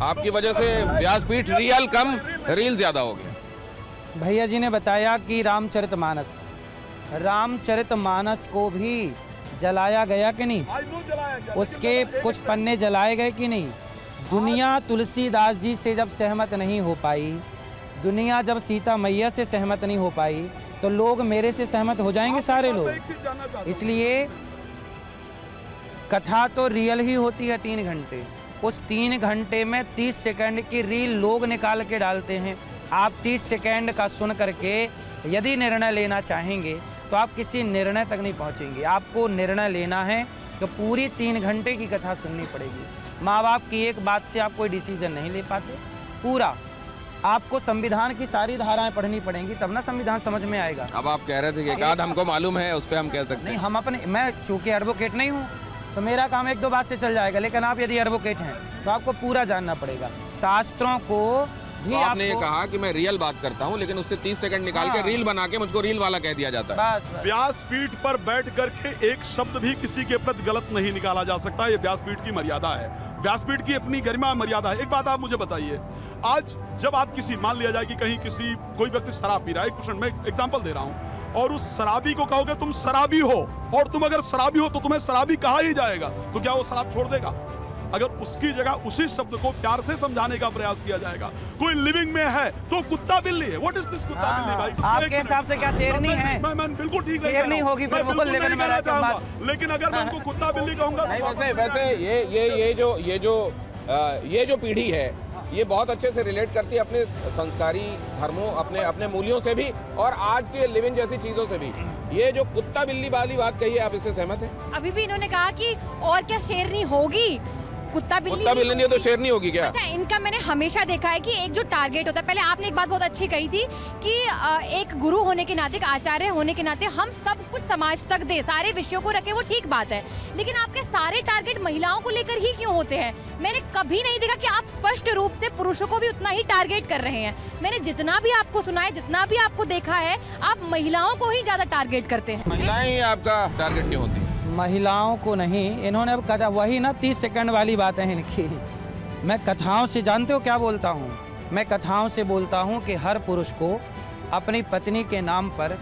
आपकी वजह से व्यासपीठ रियल कम रील ज्यादा हो गया। भैया जी ने बताया कि रामचरितमानस को भी जलाया गया कि नहीं, उसके कुछ पन्ने जलाए गए कि नहीं। दुनिया तुलसीदास जी से जब सहमत नहीं हो पाई, दुनिया जब सीता मैया से सहमत नहीं हो पाई, तो लोग मेरे से सहमत हो जाएंगे सारे लोग। इसलिए कथा तो रियल ही होती है 3 घंटे, उस 3 घंटे में 30 सेकंड की रील लोग निकाल के डालते हैं। आप 30 सेकंड का सुन करके यदि निर्णय लेना चाहेंगे तो आप किसी निर्णय तक नहीं पहुंचेंगे। आपको निर्णय लेना है तो पूरी 3 घंटे की कथा सुननी पड़ेगी। माँ बाप की एक बात से आप कोई डिसीजन नहीं ले पाते। पूरा आपको संविधान की सारी धाराएं पढ़नी पड़ेंगी, तब ना संविधान समझ में आएगा। अब आप कह रहे थे कि एक आध हमको मालूम है, उस पर हम कह सकते नहीं, हैं। हम अपने, मैं चूंकि एडवोकेट नहीं हूँ तो मेरा काम 1-2 बात से चल जाएगा, लेकिन आप यदि एडवोकेट हैं तो आपको पूरा जानना पड़ेगा। शास्त्रों को भी तो आपने ये कहा कि मैं रियल बात करता हूँ, लेकिन उससे 30 सेकंड निकाल के रील बना के मुझको रील वाला कह दिया जाता है। बस व्यासपीठ पर बैठ करके एक शब्द भी किसी के प्रति गलत नहीं निकाला जा सकता। ये व्यासपीठ की मर्यादा है, व्यासपीठ की अपनी गरिमा मर्यादा है। एक बात आप मुझे बताइए, आज जब आप किसी, मान लिया जाए कि कहीं कोई व्यक्ति शराब पी रहा है, 1% मैं एग्जांपल दे रहा हूं, और उस शराबी को कहोगे तुम शराबी हो, और तुम अगर शराबी हो तो तुम्हें शराबी कहा ही जाएगा, तो क्या वो शराब छोड़ देगा? अगर उसकी जगह उसी शब्द को प्यार से समझाने का प्रयास किया जाएगा। कोई लिविंग में है तो कुत्ता बिल्ली है। व्हाट इज दिस कुत्ता बिल्ली भाई? आपके हिसाब से क्या शेरनी है? मैं बिल्कुल ठीक है, शेरनी होगी फिर बिल्कुल लिविंग में रहता हूं। लेकिन अगर मैं उनको कुत्ता बिल्ली कहूंगा तो वैसे ये जो पीढ़ी है ये बहुत अच्छे से रिलेट करती है अपने संस्कारी धर्मों, अपने मूल्यों से भी, और आज की लिविंग जैसी चीजों से भी। ये जो कुत्ता बिल्ली वाली बात कही है, आप इससे सहमत हैं? अभी भी इन्होंने कहा कि और क्या शेरनी होगी, कुत्ता बिल्ली नहीं तो शेरनी होगी क्या? अच्छा, इनका मैंने हमेशा देखा है कि एक जो टारगेट होता है, पहले आपने एक बात बहुत अच्छी कही थी कि एक गुरु होने के नाते, एक आचार्य होने के नाते हम सब कुछ समाज तक दे, सारे विषयों को रखे, वो ठीक बात है, लेकिन आपके सारे टारगेट महिलाओं को लेकर ही क्यों होते हैं? मैंने कभी नहीं देखा कि आप स्पष्ट रूप से पुरुषों को भी उतना ही टारगेट कर रहे हैं। मैंने जितना भी आपको सुना है, जितना भी आपको देखा है, आप महिलाओं को ही ज्यादा टारगेट करते हैं। महिलाएं ही आपका टारगेट नहीं होती? महिलाओं को नहीं, इन्होंने अब कथा वही ना 30 सेकंड वाली बात है इनकी। मैं कथाओं से, जानते हो क्या बोलता हूँ? मैं कथाओं से बोलता हूँ कि हर पुरुष को अपनी पत्नी के नाम पर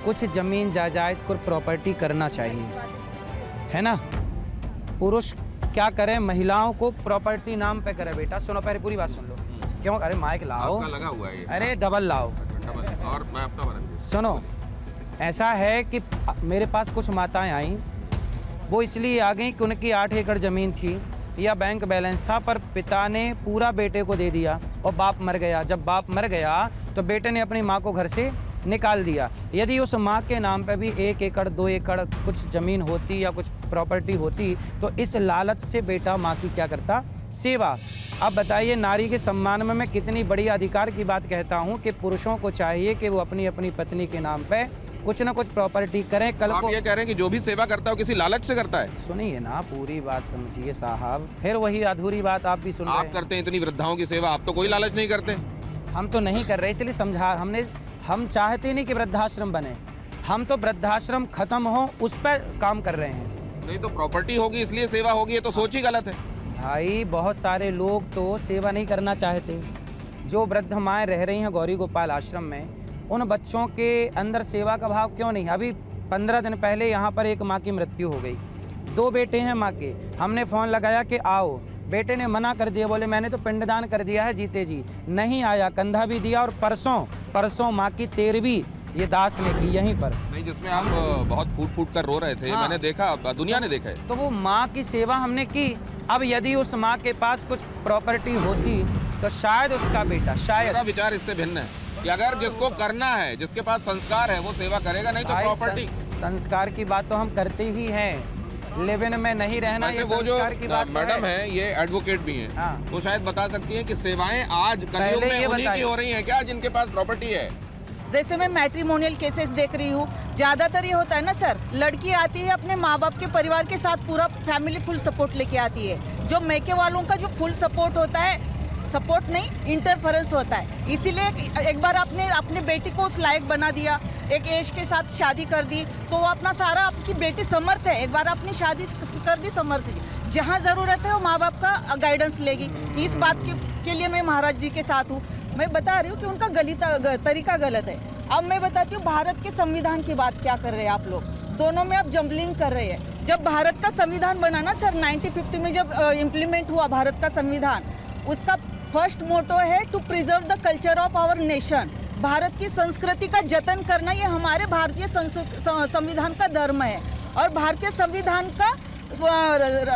कुछ जमीन जायदाद को प्रॉपर्टी करना चाहिए, है ना? पुरुष क्या करे, महिलाओं को प्रॉपर्टी नाम पे करे। बेटा सुनो, पहले पूरी बात सुन लो। क्यों? अरे माइक लाओ, लगा हुआ है ये। अरे डबल लाओ। और मैं अपना बना। सुनो, ऐसा है कि मेरे पास कुछ माताएं आईं, वो इसलिए आ गई कि उनकी 8 एकड़ ज़मीन थी या बैंक बैलेंस था, पर पिता ने पूरा बेटे को दे दिया और बाप मर गया। जब बाप मर गया तो बेटे ने अपनी माँ को घर से निकाल दिया। यदि उस माँ के नाम पे भी 1 एकड़ 2 एकड़ कुछ ज़मीन होती या कुछ प्रॉपर्टी होती, तो इस लालच से बेटा माँ की क्या करता? सेवा। अब बताइए, नारी के सम्मान में मैं कितनी बड़ी अधिकार की बात कहता हूँ कि पुरुषों को चाहिए कि वो अपनी अपनी पत्नी के नाम पे कुछ ना कुछ प्रॉपर्टी करें। कल को आप ये कह रहे हैं कि जो भी सेवा करता है किसी लालच से करता है? सुनिए ना, पूरी बात समझिए साहब, फिर वही अधूरी बात आप भी सुन रहे हैं। आप करते हैं इतनी वृद्धाओं की सेवा, आप तो कोई लालच नहीं करते? हम तो नहीं कर रहे, इसलिए समझा। हम चाहते नहीं कि वृद्धाश्रम बने, हम तो वृद्धाश्रम खत्म हो उस पर काम कर रहे हैं। नहीं तो प्रॉपर्टी होगी इसलिए सेवा होगी, ये तो सोच ही गलत है भाई। बहुत सारे लोग तो सेवा नहीं करना चाहते। जो वृद्ध माएँ रह रही हैं गौरी गोपाल आश्रम में, उन बच्चों के अंदर सेवा का भाव क्यों नहीं? अभी 15 दिन पहले यहाँ पर एक माँ की मृत्यु हो गई। 2 बेटे हैं माँ के। हमने फ़ोन लगाया कि आओ, बेटे ने मना कर दिया, बोले मैंने तो पिंडदान कर दिया है जीते जी। नहीं आया, कंधा भी दिया। और परसों माँ की 13वीं ये दास ने की यहीं पर। नहीं, जिसमें आप बहुत फूट कर रो रहे थे। हाँ। मैंने देखा, दुनिया ने देखा है। तो वो माँ की सेवा हमने की। अब यदि उस माँ के पास कुछ प्रॉपर्टी होती तो शायद उसका बेटा, शायद। मेरा विचार इससे भिन्न है कि अगर जिसको करना है, जिसके पास संस्कार है, वो सेवा करेगा, नहीं तो प्रॉपर्टी। संस्कार की बात तो हम करते ही हैं, लिव-इन में नहीं रहना। ये वो जो की बात मैडम है, ये एडवोकेट भी हैं। हाँ। वो शायद बता सकती हैं कि सेवाएं आज कलयुग में उन्हीं की हो रही हैं क्या, जिनके पास प्रॉपर्टी है? जैसे मैं मैट्रिमोनियल केसेस देख रही हूँ, ज्यादातर ये होता है ना सर, लड़की आती है अपने माँ बाप के परिवार के साथ, पूरा फैमिली फुल सपोर्ट लेके आती है। जो मैके वालों का जो फुल सपोर्ट होता है, सपोर्ट नहीं, इंटरफेरेंस होता है। इसीलिए एक बार आपने अपने बेटी को उस लायक बना दिया, एक एज के साथ शादी कर दी, तो वो अपना सारा, आपकी बेटी समर्थ है, एक बार आपने शादी कर दी, समर्थ है। जहाँ ज़रूरत है वो माँ बाप का गाइडेंस लेगी। इस बात के लिए मैं महाराज जी के साथ हूँ। मैं बता रही हूँ कि उनका तरीका गलत है। अब मैं बताती हूँ भारत के संविधान की बात क्या कर रहे हैं आप लोग, दोनों में आप जम्बलिंग कर रहे हैं। जब भारत का संविधान बना ना सर 1950 में जब इम्प्लीमेंट हुआ भारत का संविधान, उसका फर्स्ट मोटो है to preserve the culture of our nation. Bharat की संस्कृति का जतन करना ये हमारे भारतीय संविधान का धर्म है और भारतीय संविधान का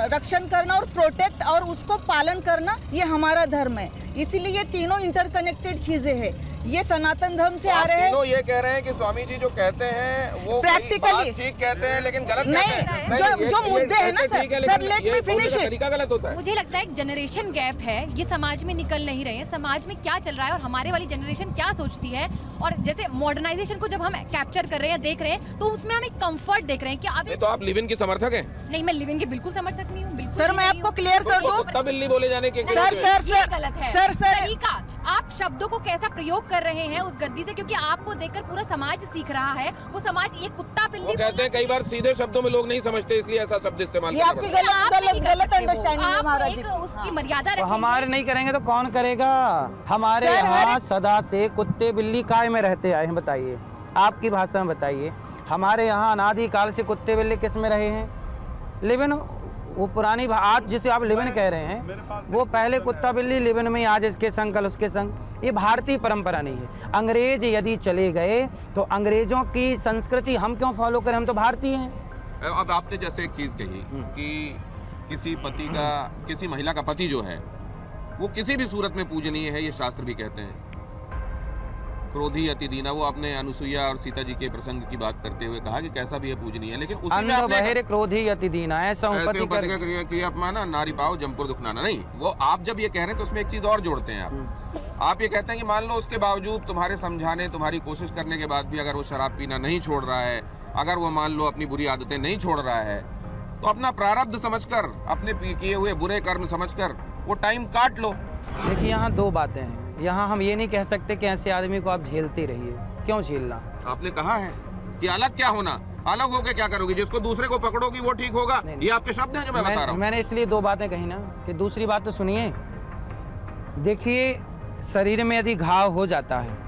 रक्षण करना और प्रोटेक्ट और उसको पालन करना ये हमारा धर्म है। इसीलिए ये तीनों इंटरकनेक्टेड चीजें हैं। ये सनातन धर्म से आ रहे हैं। तीनों ये कह रहे हैं कि स्वामी जी जो कहते हैं वो प्रैक्टिकली ठीक कहते हैं लेकिन गलत नहीं, कहते हैं। जो मुद्दे हैं ना sir let me finish it. तरीका गलत होता है। मुझे लगता है एक जनरेशन गैप है, ये समाज में निकल नहीं रहे हैं। समाज में क्या चल रहा है और हमारे वाली जनरेशन क्या सोचती है, और जैसे मॉडर्नाइजेशन को जब हम कैप्चर कर रहे हैं, देख रहे हैं, तो उसमें हम एक कंफर्ट देख रहे हैं कि अब तो आप लिव इन की समर्थक हैं? नहीं, मैं लिव इन की बिल्कुल समर्थक नहीं हूँ। सर मैं आपको क्लियर कर दूं, कुत्ता बिल्ली बोले जाने के ये गलत है। सर तरीका, आप शब्दों को कैसा प्रयोग कर रहे हैं उस गद्दी से, क्योंकि आपको देखकर पूरा समाज सीख रहा है। वो समाज ये कुत्ता बिल्ली वो कहते हैं कई बार सीधे शब्दों में लोग नहीं समझते, इसलिए ऐसा शब्द इस्तेमाल ये आपकी गलत अंडरस्टैंडिंग है महाराज जी। उसकी मर्यादा तो रखेंगे। हमारे नहीं करेंगे तो कौन करेगा? हमारे सर, यहाँ सदा से कुत्ते बिल्ली काय में रहते आए हैं, बताइए, आपकी भाषा में बताइए। हमारे यहाँ अनादि काल से कुत्ते बिल्ली किस में रहे हैं? लिविन, वो पुरानी आज जिसे आप लिविन कह रहे हैं, वो पहले कुत्ता बिल्ली लिविन में, आज इसके संग कल उसके संग। ये भारतीय परंपरा नहीं है। अंग्रेज यदि चले गए तो अंग्रेजों की संस्कृति हम क्यों फॉलो करें? हम तो भारतीय हैं। अब आपने जैसे एक चीज कही कि किसी पति का, किसी महिला का पति जो है वो किसी भी सूरत में पूजनीय है, ये शास्त्र भी कहते हैं। क्रोधी अति दीना, वो आपने अनुसुईया और सीता जी के प्रसंग की बात करते हुए कहा कि कैसा भी है पूजनीय है, लेकिन उसी में आपने बहेरे क्रोधी अति दीना, ऐसा पति का अपमाना नारी पाओ जमपुर दुखनाना। नहीं, वो आप जब ये कह रहे हैं तो उसमें एक चीज और जोड़ते हैं आप ये कहते हैं कि मान लो उसके बावजूद तुम्हारे समझाने, तुम्हारी कोशिश करने के बाद भी अगर वो शराब पीना नहीं छोड़ रहा है, अगर वो मान लो अपनी बुरी आदतें नहीं छोड़ रहा है, तो अपना प्रारब्ध समझकर, अपने किए हुए बुरे कर्म समझकर वो टाइम काट लो। देखिए, यहाँ दो बातें हैं। यहाँ हम ये नहीं कह सकते कि ऐसे आदमी को आप झेलते रहिए। क्यों झेलना? आपने कहा है कि अलग क्या होना, अलग होके क्या करोगी? जिसको दूसरे को पकड़ोगी वो ठीक होगा। ये आपके शब्द हैं जो मैं बता रहा हूँ। मैंने इसलिए दो बातें कही ना, कि दूसरी बात तो सुनिए। देखिए, शरीर में यदि घाव हो जाता है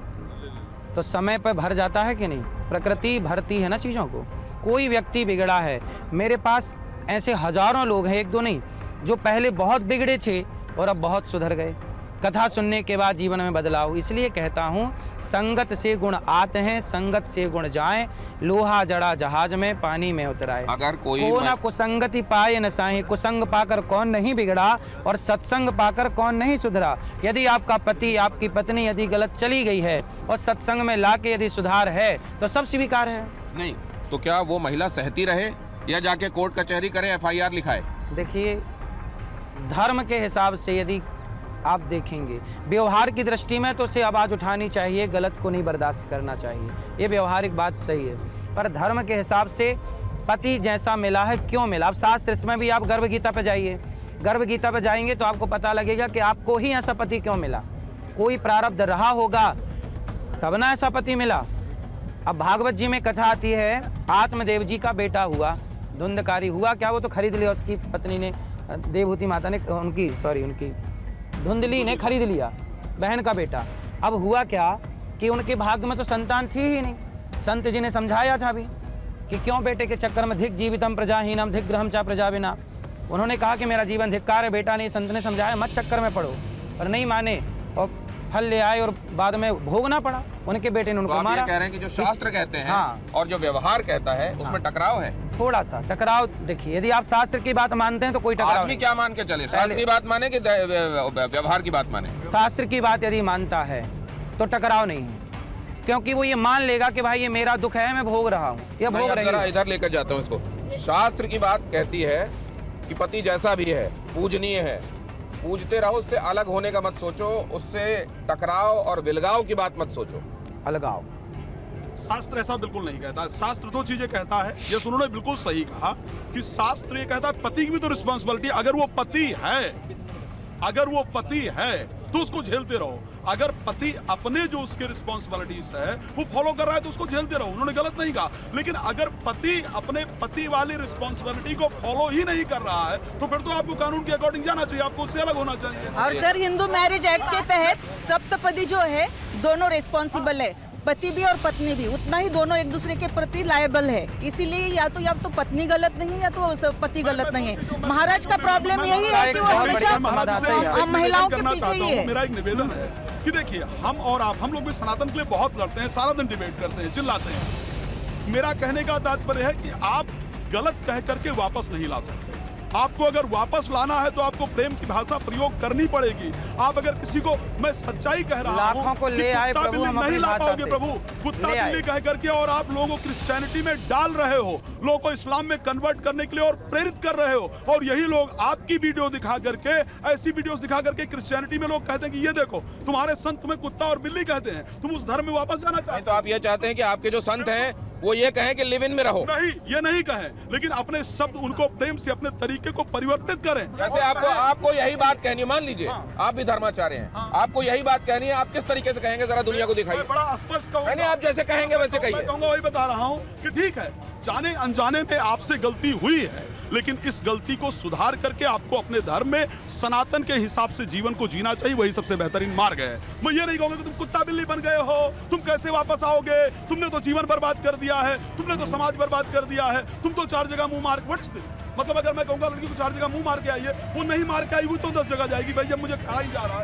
तो समय पर भर जाता है कि नहीं? प्रकृति भरती है ना चीज़ों को। कोई व्यक्ति बिगड़ा है, मेरे पास ऐसे हजारों लोग हैं, एक दो नहीं, जो पहले बहुत बिगड़े थे और अब बहुत सुधर गए। कथा सुनने के बाद जीवन में बदलाव। इसलिए कहता हूँ, संगत से गुण आते हैं, संगत से गुण जाएं। लोहा जड़ा जहाज में, पानी में उतराए। अगर कोई को ना कुसंगति पाए न साही, कुसंग पाकर कौन नहीं बिगड़ा और सत्संग पाकर कौन नहीं सुधरा। यदि आपका पति, आपकी पत्नी यदि गलत चली गई है और सत्संग में लाके यदि सुधार है तो सब स्वीकार है। नहीं तो क्या वो महिला सहती रहे या जाके कोर्ट कचहरी करे, FIR लिखाए? देखिए, धर्म के हिसाब से यदि आप देखेंगे, व्यवहार की दृष्टि में तो उसे आवाज़ उठानी चाहिए, गलत को नहीं बर्दाश्त करना चाहिए, ये व्यवहारिक बात सही है। पर धर्म के हिसाब से पति जैसा मिला है, क्यों मिला? अब शास्त्र, इसमें भी आप गर्भ गीता पे जाइए, गर्भ गीता पे जाएंगे तो आपको पता लगेगा कि आपको ही ऐसा पति क्यों मिला। कोई प्रारब्ध रहा होगा तब ना ऐसा पति मिला। अब भागवत जी में कथा आती है, आत्मदेव जी का बेटा हुआ, धुंधकारी हुआ क्या? वो तो खरीद लिया उसकी पत्नी ने, देवहूति माता ने, उनकी धुंधली ने खरीद लिया, बहन का बेटा। अब हुआ क्या कि उनके भाग्य में तो संतान थी ही नहीं। संत जी ने समझाया था भी कि क्यों बेटे के चक्कर में धिक जीवितम प्रजाहीनम धिक ग्रहम चा प्रजाविना। उन्होंने कहा कि मेरा जीवन धिक्कार है, बेटा नहीं। संत ने समझाया मत चक्कर में पड़ो, पर नहीं माने और फल ले आए और बाद में भोगना पड़ा। उनके बेटे ने उनको तो मारा। कह रहे हैं कि जो शास्त्र कहते हैं हाँ, और जो व्यवहार कहता है उसमें टकराव है। थोड़ा सा टकराव। देखिए, यदि आप शास्त्र की बात मानते हैं तो कोई टकराव आदमी नहीं। क्या मान के चले? शास्त्र की बात माने कि व्यवहार की बात माने? शास्त्र की बात यदि मानता है तो टकराव नहीं है, क्योंकि वो ये मान लेगा कि भाई ये मेरा दुख है, मैं भोग रहा हूँ, ये भोग रही है। इधर लेकर जाता हूँ इसको। शास्त्र की बात कहती है कि पति जैसा भी है पूजनीय है, पूजते रहो, उससे अलग होने का मत सोचो, उससे टकराव और विलगाव की बात मत सोचो। अलगाव शास्त्र ऐसा बिल्कुल नहीं कहता। शास्त्र दो चीजें कहता है, ये उन्होंने बिल्कुल सही कहा कि शास्त्र ये कहता है पति की भी तो रिस्पॉन्सिबिलिटी। अगर वो पति है तो उसको झेलते रहो। अगर पति अपने जो उसके रिस्पॉन्सिबिलिटीज है वो फॉलो कर रहा है तो उसको झेलते रहो, उन्होंने गलत नहीं कहा। लेकिन अगर पति अपने पति वाली रिस्पॉन्सिबिलिटी को फॉलो ही नहीं कर रहा है तो फिर तो आपको कानून के अकॉर्डिंग जाना चाहिए, आपको उससे अलग होना चाहिए। और सर हिंदू मैरिज एक्ट के तहत सप्तपदी जो है दोनों रिस्पॉन्सिबल है, पति भी और पत्नी भी उतना ही, दोनों एक दूसरे के प्रति लायबल है। इसीलिए या तो पत्नी गलत नहीं है या तो पति गलत नहीं है। महाराज का प्रॉब्लम यही है कि वो हमेशा महिलाओं के पीछे ही है। मेरा एक निवेदन है कि देखिए हम और आप, हम लोग भी सनातन के लिए बहुत लड़ते हैं, सारा दिन डिबेट करते हैं, चिल्लाते हैं। मेरा कहने का तात्पर्य है कि आप गलत कह करके वापस नहीं ला सकते। आपको अगर वापस लाना है तो आपको प्रेम की भाषा प्रयोग करनी पड़ेगी। आप अगर किसी को, मैं सच्चाई कह रहा हूं, लाखों को ले आए कुत्ता प्रभु, बिल्ली हम नहीं अपनी ला भाषा पाओगे से प्रभु, कुत्ता ले आए। बिल्ली कह करके, और आप लोगों को क्रिश्चियनिटी में डाल रहे हो, लोगों को इस्लाम में कन्वर्ट करने के लिए और प्रेरित कर रहे हो। और यही लोग आपकी वीडियो दिखा करके, ऐसी वीडियोस दिखा करके क्रिश्चियनिटी में लोग कहते हैं कि ये देखो तुम्हारे संत तुम्हें कुत्ता और बिल्ली कहते हैं, तुम उस धर्म में वापस जाना चाहते नहीं तो आप ये चाहते हैं कि आपके जो संत हैं वो ये कहें कि लिव इन में रहो? नहीं, ये नहीं कहें, लेकिन अपने शब्द उनको प्रेम से अपने तरीके को परिवर्तित करें। जैसे आपको यही बात कहनी है, मान लीजिए आप भी धर्माचार्य हैं, आपको यही बात कहनी है, आप किस तरीके से कहेंगे जरा दुनिया को दिखाइए। मैं बड़ा स्पष्ट कहूंगा, नहीं, आप जैसे कहेंगे वैसे कहिए। मैं कहूंगा, वही बता रहा हूं कि ठीक है, जाने अनजाने में आपसे गलती हुई है, लेकिन इस गलती को सुधार करके आपको अपने धर्म में सनातन के हिसाब से जीवन को जीना चाहिए, वही सबसे बेहतरीन मार्ग है। मैं ये नहीं कहूंगा कि तुम कुत्ता बिल्ली बन गए हो, तुम कैसे वापस आओगे, तुमने तो जीवन बर्बाद कर दिया है, तुमने तो समाज बर्बाद कर दिया है, तुम तो 4 जगह मुंह मार, व्हाट इज दिस? मतलब अगर मैं कहूंगा लड़की को 4 जगह मुंह मार के आइए, वो नहीं मार के आई हुई तो 10 जगह जाएगी। भाई जब मुझे कहा ही जा रहा है